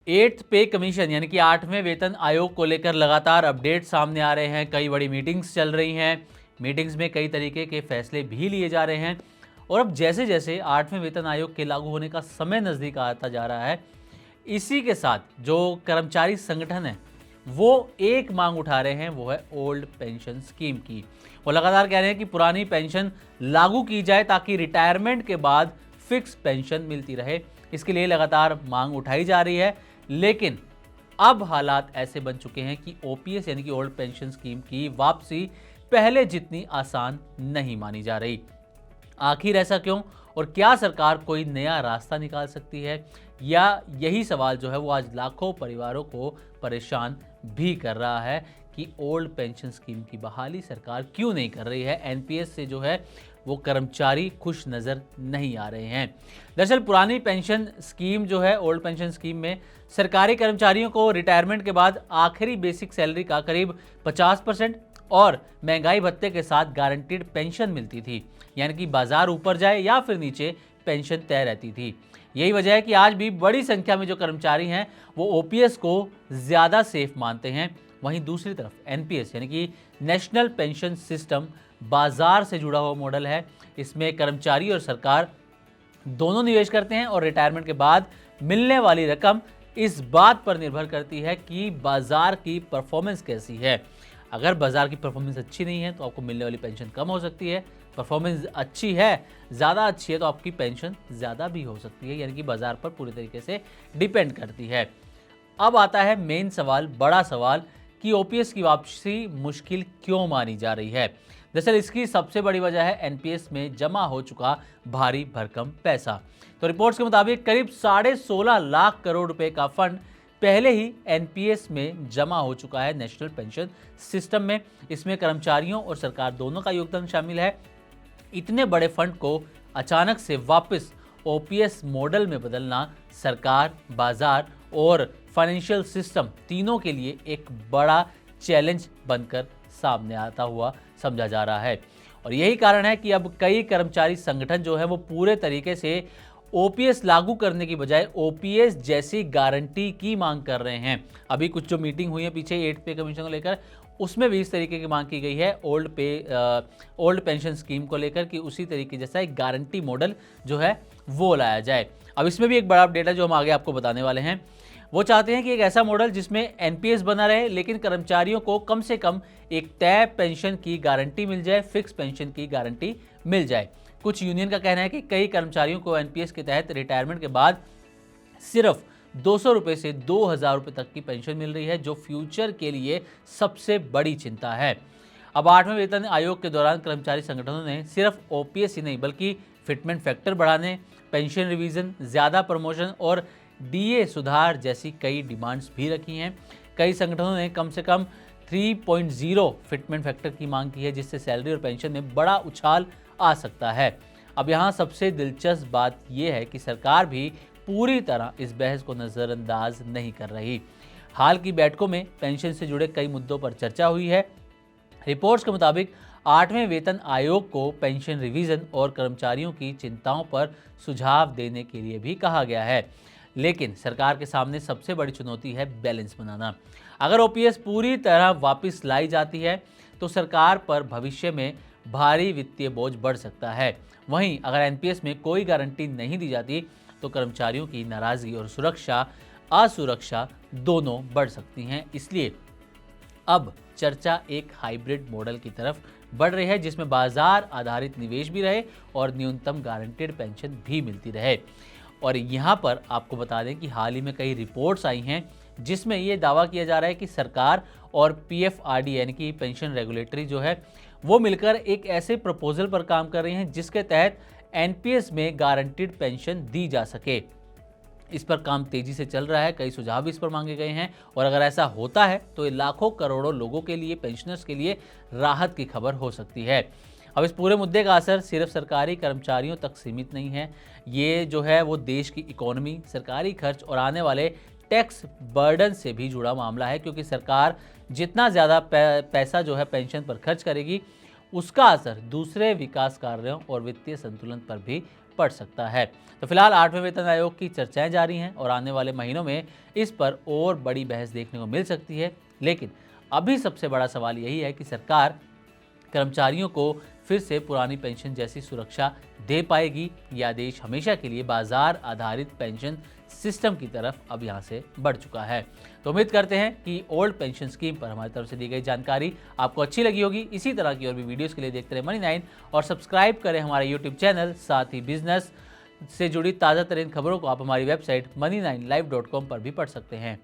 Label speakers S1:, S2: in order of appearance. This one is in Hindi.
S1: एट्थ पे कमीशन यानी कि 8वें वेतन आयोग को लेकर लगातार अपडेट सामने आ रहे हैं। कई बड़ी मीटिंग्स चल रही हैं। मीटिंग्स में कई तरीके के फैसले भी लिए जा रहे हैं और अब जैसे जैसे 8वें वेतन आयोग के लागू होने का समय नज़दीक आता जा रहा है, इसी के साथ जो कर्मचारी संगठन है वो एक मांग उठा रहे हैं, वो है ओल्ड पेंशन स्कीम की। वो लगातार कह रहे हैं कि पुरानी पेंशन लागू की जाए ताकि रिटायरमेंट के बाद फिक्स पेंशन मिलती रहे। इसके लिए लगातार मांग उठाई जा रही है, लेकिन अब हालात ऐसे बन चुके हैं कि ओपीएस यानी कि ओल्ड पेंशन स्कीम की वापसी पहले जितनी आसान नहीं मानी जा रही। आखिर ऐसा क्यों और क्या सरकार कोई नया रास्ता निकाल सकती है, या यही सवाल जो है वो आज लाखों परिवारों को परेशान भी कर रहा है कि ओल्ड पेंशन स्कीम की बहाली सरकार क्यों नहीं कर रही है। एनपीएस से जो है वो कर्मचारी खुश नज़र नहीं आ रहे हैं। दरअसल पुरानी पेंशन स्कीम जो है, ओल्ड पेंशन स्कीम में सरकारी कर्मचारियों को रिटायरमेंट के बाद आखिरी बेसिक सैलरी का करीब 50% और महंगाई भत्ते के साथ गारंटीड पेंशन मिलती थी, यानी कि बाजार ऊपर जाए या फिर नीचे पेंशन तय रहती थी। यही वजह है कि आज भी बड़ी संख्या में जो कर्मचारी हैं वो ओपीएस को ज़्यादा सेफ मानते हैं। वहीं दूसरी तरफ एनपीएस यानी कि नेशनल पेंशन सिस्टम बाजार से जुड़ा हुआ मॉडल है। इसमें कर्मचारी और सरकार दोनों निवेश करते हैं और रिटायरमेंट के बाद मिलने वाली रकम इस बात पर निर्भर करती है कि बाजार की परफॉर्मेंस कैसी है। अगर बाजार की परफॉर्मेंस अच्छी नहीं है तो आपको मिलने वाली पेंशन कम हो सकती है। परफॉर्मेंस अच्छी है, ज़्यादा अच्छी है, तो आपकी पेंशन ज़्यादा भी हो सकती है, यानी कि बाजार पर पूरी तरीके से डिपेंड करती है। अब आता है मेन सवाल, बड़ा सवाल कि ओपीएस की वापसी मुश्किल क्यों मानी जा रही है। दरअसल इसकी सबसे बड़ी वजह है एनपीएस में जमा हो चुका भारी भरकम पैसा। तो रिपोर्ट्स के मुताबिक करीब 16.5 लाख करोड़ रुपए का फंड पहले ही एनपीएस में जमा हो चुका है नेशनल पेंशन सिस्टम में। इसमें कर्मचारियों और सरकार दोनों का योगदान शामिल है। इतने बड़े फंड को अचानक से वापस ओपीएस मॉडल में बदलना सरकार, बाजार और फाइनेंशियल सिस्टम तीनों के लिए एक बड़ा चैलेंज बनकर सामने आता हुआ समझा जा रहा है। और यही कारण है कि अब कई कर्मचारी संगठन जो है वो पूरे तरीके से ओपीएस लागू करने की बजाय ओपीएस जैसी गारंटी की मांग कर रहे हैं। अभी कुछ जो मीटिंग हुई है पीछे 8 पे कमीशन को लेकर, उसमें भी इस तरीके की मांग की गई है ओल्ड पेंशन स्कीम को लेकर कि उसी तरीके जैसा एक गारंटी मॉडल जो है वो लाया जाए। अब इसमें भी एक बड़ा अपडेट है जो हम आगे आपको बताने वाले हैं। वो चाहते हैं कि एक ऐसा मॉडल जिसमें एनपीएस बना रहे, लेकिन कर्मचारियों को कम से कम एक तय पेंशन की गारंटी मिल जाए, फिक्स पेंशन की गारंटी मिल जाए। कुछ यूनियन का कहना है कि कई कर्मचारियों को एनपीएस के तहत रिटायरमेंट के बाद सिर्फ 200 रुपये से 2000 रुपये तक की पेंशन मिल रही है, जो फ्यूचर के लिए सबसे बड़ी चिंता है। अब 8वें वेतन आयोग के दौरान कर्मचारी संगठनों ने सिर्फ ओपीएस ही नहीं बल्कि फिटमेंट फैक्टर बढ़ाने, पेंशन रिवीजन, ज़्यादा प्रमोशन और डीए सुधार जैसी कई डिमांड्स भी रखी हैं। कई संगठनों ने कम से कम 3.0 फिटमेंट फैक्टर की मांग की है, जिससे सैलरी और पेंशन में बड़ा उछाल आ सकता है। अब यहाँ सबसे दिलचस्प बात यह है कि सरकार भी पूरी तरह इस बहस को नज़रअंदाज नहीं कर रही। हाल की बैठकों में पेंशन से जुड़े कई मुद्दों पर चर्चा हुई है। रिपोर्ट्स के मुताबिक 8वें वेतन आयोग को पेंशन रिवीजन और कर्मचारियों की चिंताओं पर सुझाव देने के लिए भी कहा गया है, लेकिन सरकार के सामने सबसे बड़ी चुनौती है बैलेंस बनाना। अगर ओपीएस पूरी तरह वापस लाई जाती है तो सरकार पर भविष्य में भारी वित्तीय बोझ बढ़ सकता है। वहीं अगर एनपीएस में कोई गारंटी नहीं दी जाती तो कर्मचारियों की नाराजगी और असुरक्षा दोनों बढ़ सकती हैं। इसलिए अब चर्चा एक हाइब्रिड मॉडल की तरफ बढ़ रही है, जिसमें बाजार आधारित निवेश भी रहे और न्यूनतम गारंटेड पेंशन भी मिलती रहे। और यहाँ पर आपको बता दें कि हाल ही में कई रिपोर्ट्स आई हैं जिसमें ये दावा किया जा रहा है कि सरकार और पीएफआरडी यानी कि पेंशन रेगुलेटरी जो है वो मिलकर एक ऐसे प्रपोजल पर काम कर रही हैं जिसके तहत एनपीएस में गारंटीड पेंशन दी जा सके। इस पर काम तेजी से चल रहा है, कई सुझाव भी इस पर मांगे गए हैं और अगर ऐसा होता है तो ये लाखों करोड़ों लोगों के लिए, पेंशनर्स के लिए राहत की खबर हो सकती है। अब इस पूरे मुद्दे का असर सिर्फ सरकारी कर्मचारियों तक सीमित नहीं है। ये जो है वो देश की इकोनॉमी, सरकारी खर्च और आने वाले टैक्स बर्डन से भी जुड़ा मामला है, क्योंकि सरकार जितना ज़्यादा पैसा जो है पेंशन पर खर्च करेगी उसका असर दूसरे विकास कार्यों और वित्तीय संतुलन पर भी पड़ सकता है। तो फिलहाल 8वें वेतन आयोग की चर्चाएं जारी हैं और आने वाले महीनों में इस पर और बड़ी बहस देखने को मिल सकती है। लेकिन अभी सबसे बड़ा सवाल यही है कि सरकार कर्मचारियों को फिर से पुरानी पेंशन जैसी सुरक्षा दे पाएगी या देश हमेशा के लिए बाजार आधारित पेंशन सिस्टम की तरफ अब यहाँ से बढ़ चुका है। तो उम्मीद करते हैं कि ओल्ड पेंशन स्कीम पर हमारी तरफ से दी गई जानकारी आपको अच्छी लगी होगी। इसी तरह की और भी वीडियोस के लिए देखते रहे मनी9 और सब्सक्राइब करें हमारा यूट्यूब चैनल। साथ ही बिजनेस से जुड़ी ताज़ा तरीन खबरों को आप हमारी वेबसाइट money9live.com पर भी पढ़ सकते हैं।